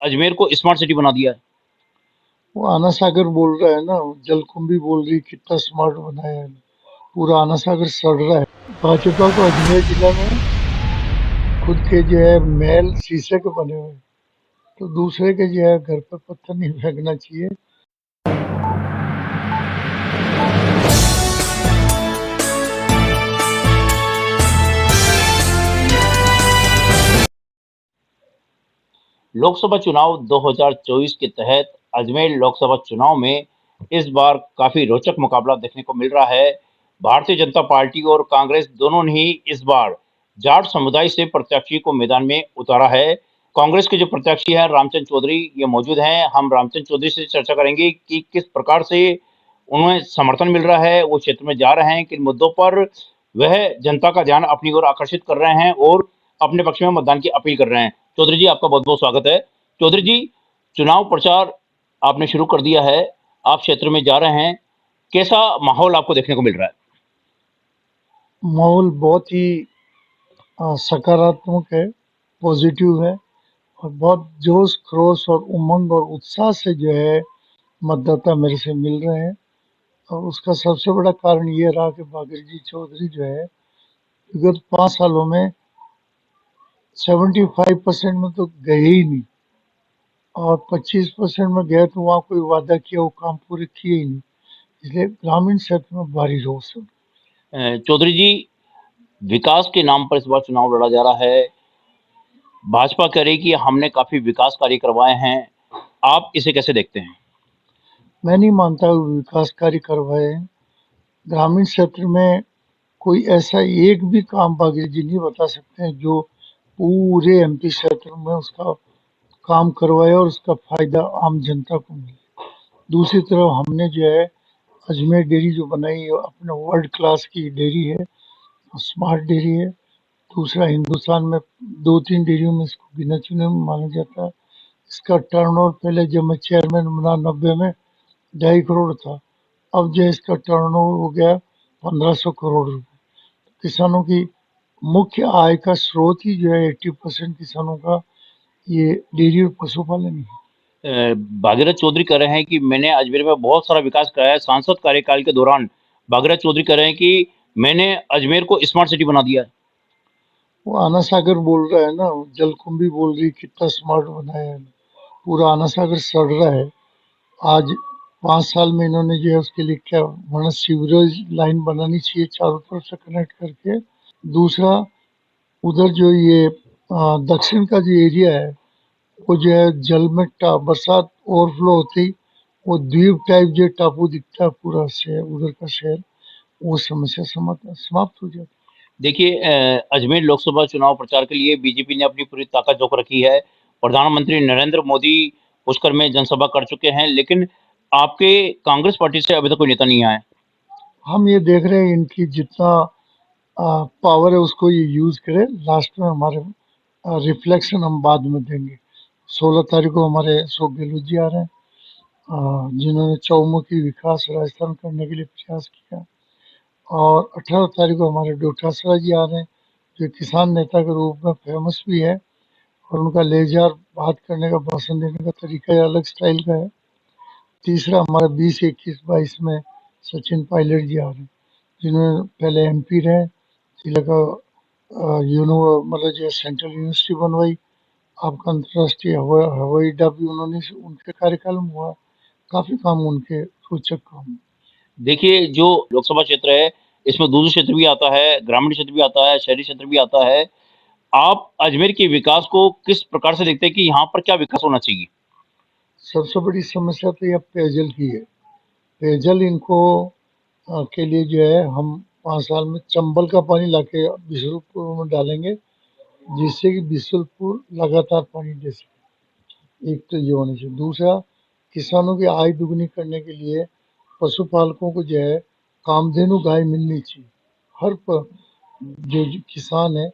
अजमेर को smart city बना दिया है। वो आना सागर बोल रहा है ना, जलकुंभी बोल रही कितना स्मार्ट बनाया है। पूरा आना सागर सड़ रहा है। भाजपा को अजमेर जिला में खुद के जो है महल शीशे के बने हुए हैं, तो दूसरे के जो है घर पर पत्थर नहीं फेंकना चाहिए। लोकसभा चुनाव 2024 के तहत अजमेर लोकसभा चुनाव में इस बार काफी रोचक मुकाबला देखने को मिल रहा है। भारतीय जनता पार्टी और कांग्रेस दोनों ने ही इस बार जाट समुदाय से प्रत्याशी को मैदान में उतारा है। कांग्रेस के जो प्रत्याशी हैं रामचंद्र चौधरी, ये मौजूद हैं। हम रामचंद्र चौधरी से चर्चा करेंगे कि किस प्रकार से उन्हें समर्थन मिल रहा है, वो क्षेत्र में जा रहे हैं, किन मुद्दों पर वह जनता का ध्यान अपनी ओर आकर्षित कर रहे हैं और अपने पक्ष में मतदान की अपील कर रहे हैं। चौधरी जी, आपका बहुत बहुत स्वागत है। चौधरी जी, चुनाव प्रचार आपने शुरू कर दिया है, आप क्षेत्र में जा रहे हैं, कैसा माहौल आपको देखने को मिल रहा है? माहौल बहुत ही सकारात्मक है, पॉजिटिव है, और बहुत जोश खरोश और उमंग और उत्साह से जो है मतदाता मेरे से मिल रहे हैं। और उसका सबसे बड़ा कारण ये रहा कि बागिर जी चौधरी जो है विगत 5 सालों में 75% में तो गए ही नहीं, और 25% में गए तो वहाँ कोई वादा किया वो काम पूरे किए ही नहीं। इसलिए ग्रामीण क्षेत्र में भारी रोष है। चौधरी जी, विकास के नाम पर इस बार चुनाव लड़ा जा रहा है। भाजपा कह रही कि हमने काफी विकास कार्य करवाए हैं, आप इसे कैसे देखते हैं? मैं नहीं मानता वो विकास कार्य करवाए हैं। ग्रामीण क्षेत्र में कोई ऐसा एक भी काम बागिर जी नहीं बता सकते हैं जो पूरे एमपी क्षेत्र में उसका काम करवाए और उसका फायदा आम जनता को मिले। दूसरी तरफ हमने जो है अजमेर डेयरी जो बनाई है अपने वर्ल्ड क्लास की डेयरी है, स्मार्ट डेयरी है। दूसरा, हिंदुस्तान में 2-3 डेयरियों में इसको गिने चुने में माना जाता है। इसका टर्नओवर पहले जब मैं चेयरमैन बना 90 में 2.5 करोड़ था, अब जो है इसका टर्नओवर हो गया 1500 करोड़ रुपए। किसानों की मुख्य आय का स्रोत ही जो है 80% किसानों का ये डेयरी और पशुपालन ही है। भागीरथ चौधरी कह रहे हैं कि मैंने अजमेर में बहुत सारा विकास कराया है। सांसद कार्यकाल के दौरान भागीरथ चौधरी कह रहे हैं कि मैंने अजमेर को स्मार्ट सिटी बना दिया है। वो आना सागर बोल रहा है ना, जलकुंभी बोल रही कितना स्मार्ट बनाया है। पूरा आना सागर सड़ रहा है। आज 5 साल में इन्होंने जो है उसके लिए क्या माना, सीवरेज लाइन बनानी चाहिए चारों तरफ से कनेक्ट करके। दूसरा, उधर जो ये दक्षिण का जो एरिया है वो जो है जल में बरसात ओवरफ्लो होती, वो द्वीप टाइप जो टापू दिखता है पूरा शहर, उधर का शहर, वो समस्या समाप्त हो जाती। देखिए, अजमेर लोकसभा चुनाव प्रचार के लिए बीजेपी ने अपनी पूरी ताकत झोंक रखी है। प्रधानमंत्री नरेंद्र मोदी पुष्कर में जनसभा कर चुके हैं, लेकिन आपके कांग्रेस पार्टी से अभी तक कोई नेता नहीं आया है। हम ये देख रहे हैं इनकी जितना पावर है उसको ये यूज करे। लास्ट में हमारे रिफ्लेक्शन हम बाद में देंगे। 16 तारीख को हमारे अशोक गहलोत जी आ रहे हैं, जिन्होंने चौमुखी विकास राजस्थान करने के लिए प्रयास किया। और 18 तारीख को हमारे डोटासरा जी आ रहे हैं, जो किसान नेता के रूप में फेमस भी है, और उनका लहजा बात करने का भाषण देने का तरीका ही अलग स्टाइल का है। तीसरा, हमारा 20, 21, 22 में सचिन पायलट जी आ रहे हैं, जिन्होंने पहले एमपी रहे, जिले का मतलब जो सेंट्रल यूनिवर्सिटी बनवाई। आपका अंतर्राष्ट्रीय हवाई अड्डा भी उन्होंने उनके कार्यकाल में हुआ। काफी काम उनके रोचक काम। देखिए, जो लोकसभा क्षेत्र है, इसमें दूसरा क्षेत्र भी आता है, ग्रामीण क्षेत्र भी आता है, शहरी क्षेत्र भी आता है। आप अजमेर के विकास को किस प्रकार से देखते हैं कि यहाँ पर क्या विकास होना चाहिए? सबसे बड़ी समस्या तो यह पेयजल की है। पेयजल इनको के लिए जो है हम 5 साल में चंबल का पानी लाके बिशुलपुर में डालेंगे, जिससे कि बिशुलपुर लगातार पानी दे सके। एक तो ये होना चाहिए। दूसरा, किसानों की आय दुगनी करने के लिए पशुपालकों को जो है कामधेनु गाय मिलनी चाहिए। हर जो किसान है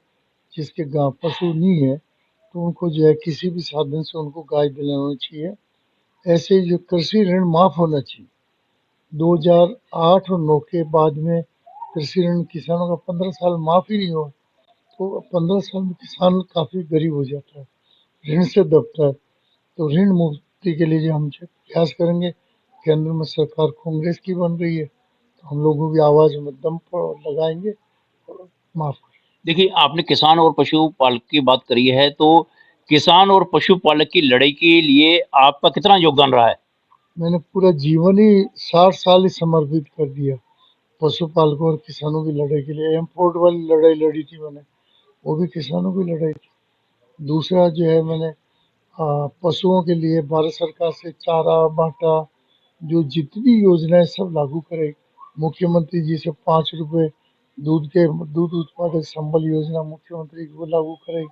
जिसके गाँव पशु नहीं है, तो उनको जो है किसी भी साधन से उनको गाय दिलाना चाहिए। ऐसे ही जो कृषि ऋण माफ होना चाहिए। 2008 और 9 के बाद में कृषि ऋण किसानों का 15 साल माफ ही नहीं हुआ, तो 15 साल में किसान काफी गरीब हो जाता है, ऋण से दबता है। तो ऋण मुक्ति के लिए जो हम जो प्रयास करेंगे, केंद्र में सरकार कांग्रेस की बन रही है, तो हम लोगों की आवाज़ में दम पर लगाएंगे और माफ करें। देखिए, आपने किसान और पशुपालक की बात करी है, तो किसान और पशुपालक की लड़ाई के लिए आपका कितना योगदान रहा है? मैंने पूरा जीवन ही 60 साल ही समर्पित कर दिया पशुपालकों और किसानों की लड़ाई के लिए। एमपोर्ट वाली लड़ाई लड़ी थी मैंने, वो भी किसानों की लड़ाई थी। दूसरा जो है मैंने पशुओं के लिए भारत सरकार से चारा बांटा, जो जितनी योजनाएं सब लागू कराई। मुख्यमंत्री जी से 5 रुपए दूध उत्पादक संबल योजना मुख्यमंत्री को लागू कराई।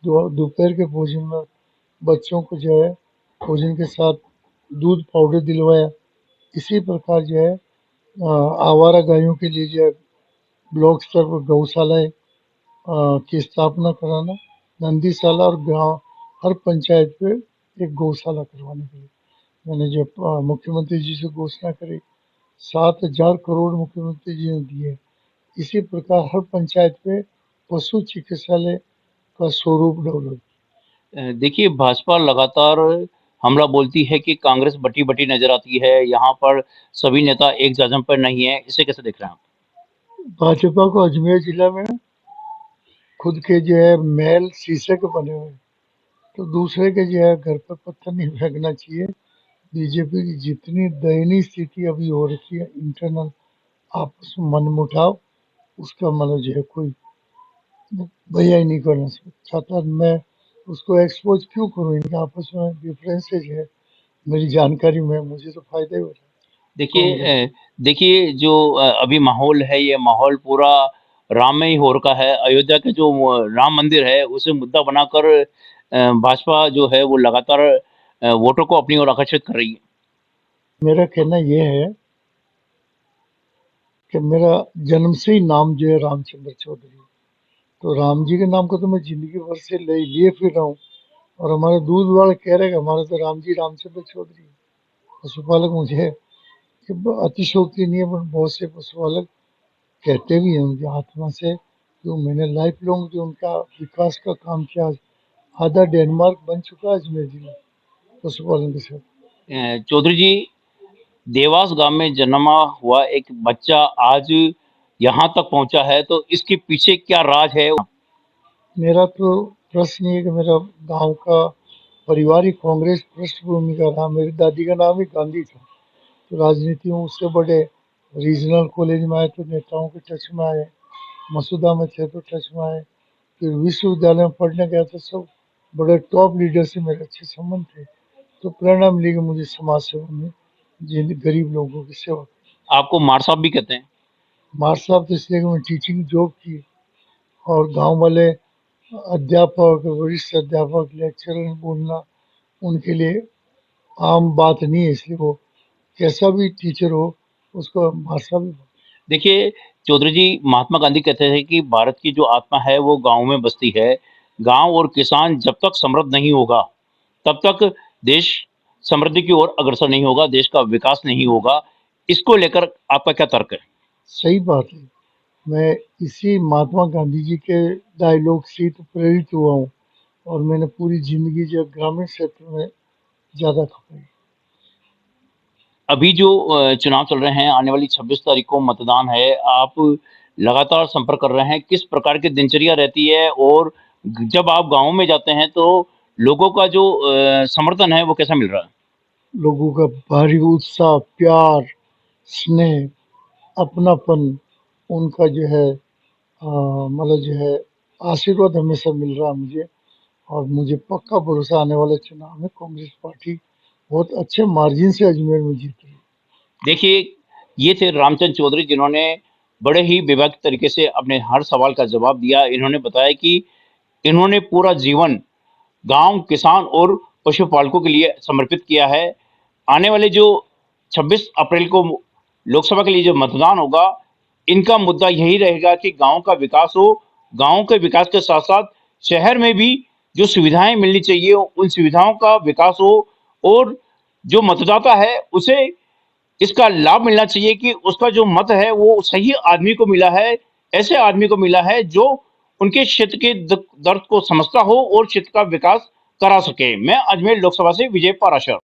दोपहर के भोजन में बच्चों को जो है भोजन के साथ दूध पाउडर दिलवाया। इसी प्रकार जो है आवारा गायों के लिए जो है ब्लॉक स्तर पर गौशालाएं की स्थापना कराना, नंदीशाला और गांव हर पंचायत पे एक गौशाला करवाने के लिए मैंने जब मुख्यमंत्री जी से घोषणा करी। 7,000 करोड़ मुख्यमंत्री जी ने दिए। इसी प्रकार हर पंचायत पे पशु चिकित्सालय का स्वरूप डेवलप। देखिए, भाजपा लगातार हमला बोलती है कि कांग्रेस बटी-बटी नज़र आती है, यहाँ पर सभी नेता एक जाजम पर नहीं है, इसे कैसे देख रहे हैं आप? भाजपा को अजमेर जिला में खुद के जो है महल शीशे के बने हुए हैं, तो दूसरे के जो है घर पर पत्थर नहीं फेंकना चाहिए। बीजेपी की जितनी दयनीय स्थिति अभी हो रखी है, इंटरनल आपस में मनमुटाव, उसका मतलब जो है कोई भैया ही नहीं करना चाहता। मैं उसको एक्सपोज क्यों करूँ, इनके आपस में डिफरेंसेज है मेरी जानकारी में, मुझे तो फायदा ही हो रहा है। देखिए देखिए जो अभी माहौल है, ये माहौल पूरा राममय हो रखा है। अयोध्या के जो राम मंदिर है, उसे मुद्दा बनाकर भाजपा जो है वो लगातार वोटों को अपनी ओर आकर्षित कर रही है। मेरा कहना ये है कि मेरा जन्म से ही नाम जो है रामचंद्र चौधरी, तो राम जी के नाम को तो मैं जिंदगी भर से लिए फिर रहा हूँ। और हमारे दूध वाले कह रहे हैं कि हमारा तो राम जी रामचंद्र चौधरी है। पशुपालक मुझे अतिशोक्ति नहीं है, पर बहुत से पशुपालक कहते भी हैं उनकी आत्मा से, जो मैंने लाइफ लॉन्ग जो उनका विकास का काम किया, आधा डेनमार्क बन चुका है अजमेर जिला पशुपालन के साथ। चौधरी जी, देवास गांव में जन्मा हुआ एक बच्चा आज यहाँ तक पहुंचा है, तो इसके पीछे क्या राज है? मेरा तो प्रश्न ये है कि मेरा गांव का परिवार ही कांग्रेस पृष्ठभूमि का रहा। मेरी दादी का नाम ही गांधी था, तो राजनीति में उससे बड़े रीजनल कॉलेज में आए तो नेताओं के टच में आए, मसूदा में थे तो टच में आए, फिर विश्वविद्यालय में पढ़ने गया तो सब बड़े टॉप लीडर से मेरे अच्छे संबंध थे। तो प्रेरणा मिली कि मुझे समाज सेवा में, जिन गरीब लोगों की सेवा। आपको मार साहब भी कहते हैं। मार साहब तो इसलिए कि मैं टीचिंग जॉब की, और गांव वाले अध्यापक, वरिष्ठ अध्यापक, लेक्चरर बोलना उनके लिए आम बात नहीं है, इसलिए वो कैसा भी टीचर हो उसको मार साहब ही बोलते देखिए, चौधरी जी, महात्मा गांधी कहते थे कि भारत की जो आत्मा है वो गाँव में बसती है। गाँव और किसान जब तक समृद्ध नहीं होगा, तब तक देश समृद्धि की ओर अग्रसर नहीं होगा, देश का विकास नहीं होगा। इसको लेकर आपका क्या तर्क है? सही बात है। मैं इसी महात्मा गांधी जी के डायलॉग से तो प्रेरित हुआ हूँ, और मैंने पूरी जिंदगी जो ग्रामीण क्षेत्र में ज़्यादा खपाई। अभी जो चुनाव चल रहे हैं, आने वाली 26 तारीख को मतदान है, आप लगातार संपर्क कर रहे हैं, किस प्रकार की दिनचर्या रहती है? और जब आप गाँव में जाते हैं तो लोगों का जो समर्थन है वो कैसा मिल रहा है? लोगों का भारी उत्साह, प्यार, स्नेह, अपनापन, उनका जो है मतलब जो है आशीर्वाद हमेशा मिल रहा है मुझे। और मुझे पक्का भरोसा आने वाले चुनाव में कांग्रेस पार्टी बहुत अच्छे मार्जिन से अजमेर में जीती है। देखिए, ये थे रामचंद्र चौधरी, जिन्होंने बड़े ही विवेक तरीके से अपने हर सवाल का जवाब दिया। इन्होंने बताया कि इन्होंने पूरा जीवन गाँव, किसान और पशुपालकों के लिए समर्पित किया है। आने वाले जो 26 अप्रैल को लोकसभा के लिए जो मतदान होगा, इनका मुद्दा यही रहेगा कि गाँव का विकास हो। गाँव के विकास के साथ-साथ शहर में भी जो सुविधाएँ मिलनी चाहिए, उन सुविधाओं का विकास हो, और जो मतदाता है, उसे इसका लाभ मिलना चाहिए कि उसका जो मत है वो सही आदमी को मिला है, ऐसे आदमी को मिला है जो उनके क्षेत्र के दर्द को समझता हो और क्षेत्र का विकास करा सके। मैं अजमेर लोकसभा से विजय पाराशर।